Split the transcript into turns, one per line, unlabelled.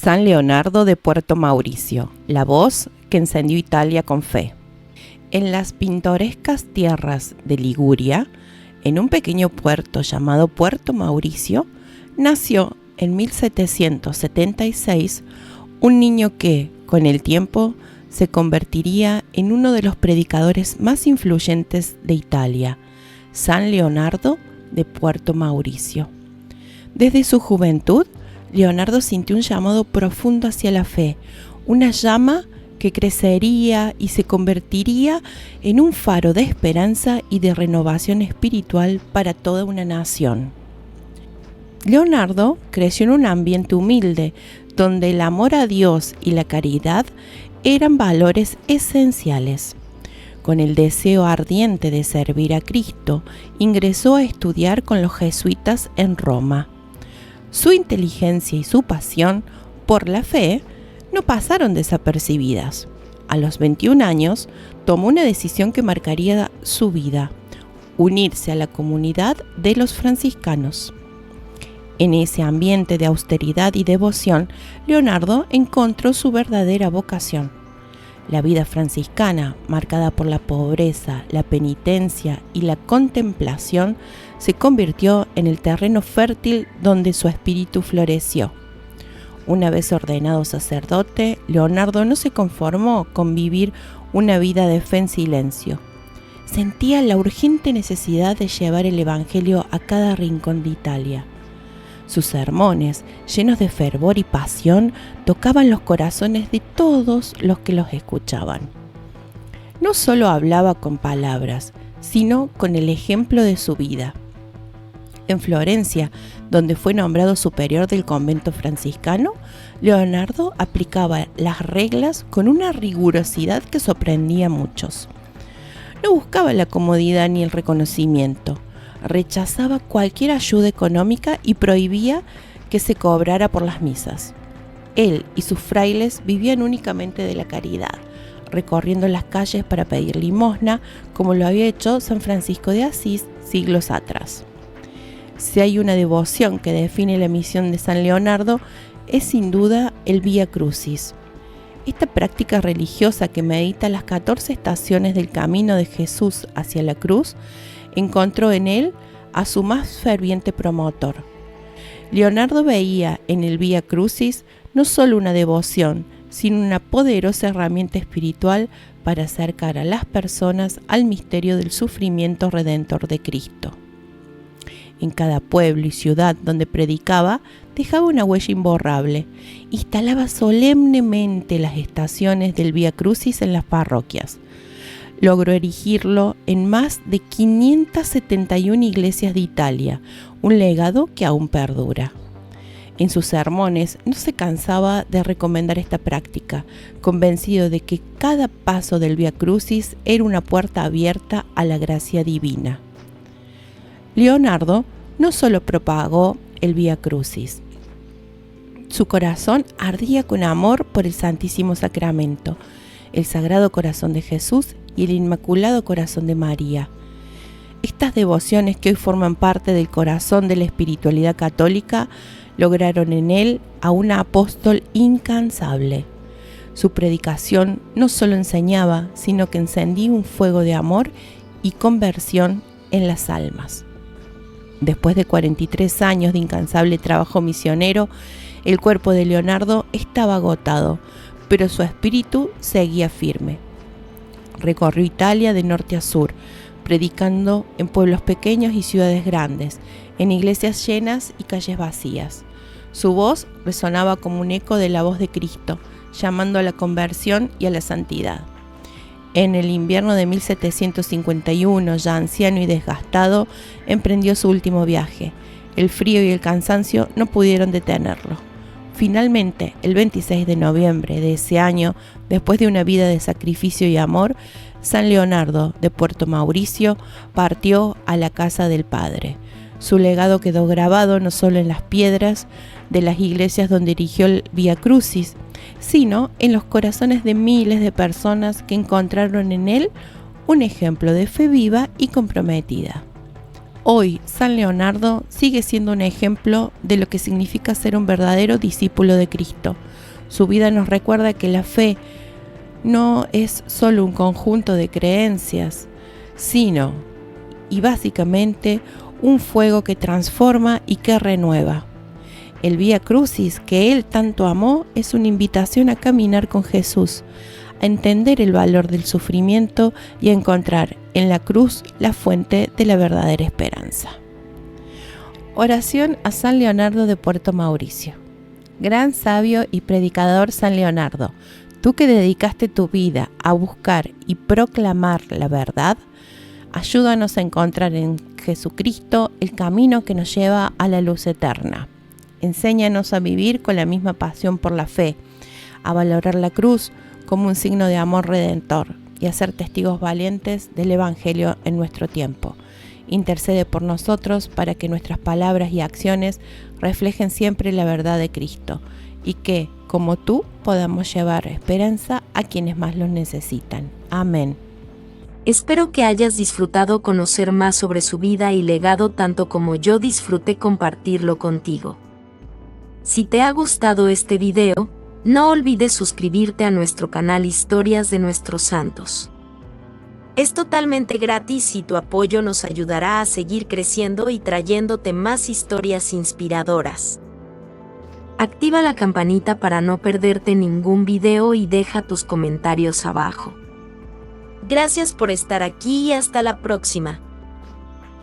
San Leonardo de Puerto Mauricio, la voz que encendió Italia con fe. En las pintorescas tierras de Liguria, en un pequeño puerto llamado Puerto Mauricio, nació en 1776 un niño que, con el tiempo, se convertiría en uno de los predicadores más influyentes de Italia, San Leonardo de Puerto Mauricio. Desde su juventud, Leonardo sintió un llamado profundo hacia la fe, una llama que crecería y se convertiría en un faro de esperanza y de renovación espiritual para toda una nación. Leonardo creció en un ambiente humilde, donde el amor a Dios y la caridad eran valores esenciales. Con el deseo ardiente de servir a Cristo, ingresó a estudiar con los jesuitas en Roma. Su inteligencia y su pasión por la fe no pasaron desapercibidas. A los 21 años, tomó una decisión que marcaría su vida: unirse a la comunidad de los franciscanos. En ese ambiente de austeridad y devoción, Leonardo encontró su verdadera vocación. La vida franciscana, marcada por la pobreza, la penitencia y la contemplación, se convirtió en el terreno fértil donde su espíritu floreció. Una vez ordenado sacerdote, Leonardo no se conformó con vivir una vida de fe en silencio. Sentía la urgente necesidad de llevar el Evangelio a cada rincón de Italia. Sus sermones, llenos de fervor y pasión, tocaban los corazones de todos los que los escuchaban. No solo hablaba con palabras, sino con el ejemplo de su vida. En Florencia, donde fue nombrado superior del convento franciscano, Leonardo aplicaba las reglas con una rigurosidad que sorprendía a muchos. No buscaba la comodidad ni el reconocimiento. Rechazaba cualquier ayuda económica y prohibía que se cobrara por las misas. Él y sus frailes vivían únicamente de la caridad, recorriendo las calles para pedir limosna, como lo había hecho San Francisco de Asís siglos atrás. Si hay una devoción que define la misión de San Leonardo, es sin duda el Vía Crucis. Esta práctica religiosa que medita las 14 estaciones del camino de Jesús hacia la cruz encontró en él a su más ferviente promotor. Leonardo veía en el Vía Crucis no solo una devoción, sino una poderosa herramienta espiritual para acercar a las personas al misterio del sufrimiento redentor de Cristo. En cada pueblo y ciudad donde predicaba, dejaba una huella imborrable. Instalaba solemnemente las estaciones del Vía Crucis en las parroquias. Logró erigirlo en más de 571 iglesias de Italia, un legado que aún perdura. En sus sermones no se cansaba de recomendar esta práctica, convencido de que cada paso del Vía Crucis era una puerta abierta a la gracia divina. Leonardo no solo propagó el Vía Crucis. Su corazón ardía con amor por el Santísimo Sacramento, el Sagrado Corazón de Jesús y el Inmaculado Corazón de María. Estas devociones, que hoy forman parte del corazón de la espiritualidad católica, lograron en él a un apóstol incansable. Su predicación no solo enseñaba, sino que encendía un fuego de amor y conversión en las almas. Después de 43 años de incansable trabajo misionero, el cuerpo de Leonardo estaba agotado, pero su espíritu seguía firme. Recorrió Italia de norte a sur, predicando en pueblos pequeños y ciudades grandes, en iglesias llenas y calles vacías. Su voz resonaba como un eco de la voz de Cristo, llamando a la conversión y a la santidad. En el invierno de 1751, ya anciano y desgastado, emprendió su último viaje. El frío y el cansancio no pudieron detenerlo. Finalmente, el 26 de noviembre de ese año, después de una vida de sacrificio y amor, San Leonardo de Puerto Mauricio partió a la casa del Padre. Su legado quedó grabado no solo en las piedras de las iglesias donde erigió el Vía Crucis, sino en los corazones de miles de personas que encontraron en él un ejemplo de fe viva y comprometida. Hoy San Leonardo sigue siendo un ejemplo de lo que significa ser un verdadero discípulo de Cristo. Su vida nos recuerda que la fe no es solo un conjunto de creencias, sino, y básicamente, un fuego que transforma y que renueva. El Vía Crucis que él tanto amó es una invitación a caminar con Jesús, a entender el valor del sufrimiento y a encontrar en la cruz la fuente de la verdadera esperanza. Oración a San Leonardo de Puerto Mauricio. Gran sabio y predicador San Leonardo, tú que dedicaste tu vida a buscar y proclamar la verdad, ayúdanos a encontrar en Jesucristo el camino que nos lleva a la luz eterna. Enséñanos a vivir con la misma pasión por la fe, a valorar la cruz como un signo de amor redentor y a ser testigos valientes del Evangelio en nuestro tiempo. Intercede por nosotros para que nuestras palabras y acciones reflejen siempre la verdad de Cristo y que, como tú, podamos llevar esperanza a quienes más lo necesitan. Amén.
Espero que hayas disfrutado conocer más sobre su vida y legado tanto como yo disfruté compartirlo contigo. Si te ha gustado este video, no olvides suscribirte a nuestro canal Historias de Nuestros Santos. Es totalmente gratis y tu apoyo nos ayudará a seguir creciendo y trayéndote más historias inspiradoras. Activa la campanita para no perderte ningún video y deja tus comentarios abajo. Gracias por estar aquí y hasta la próxima.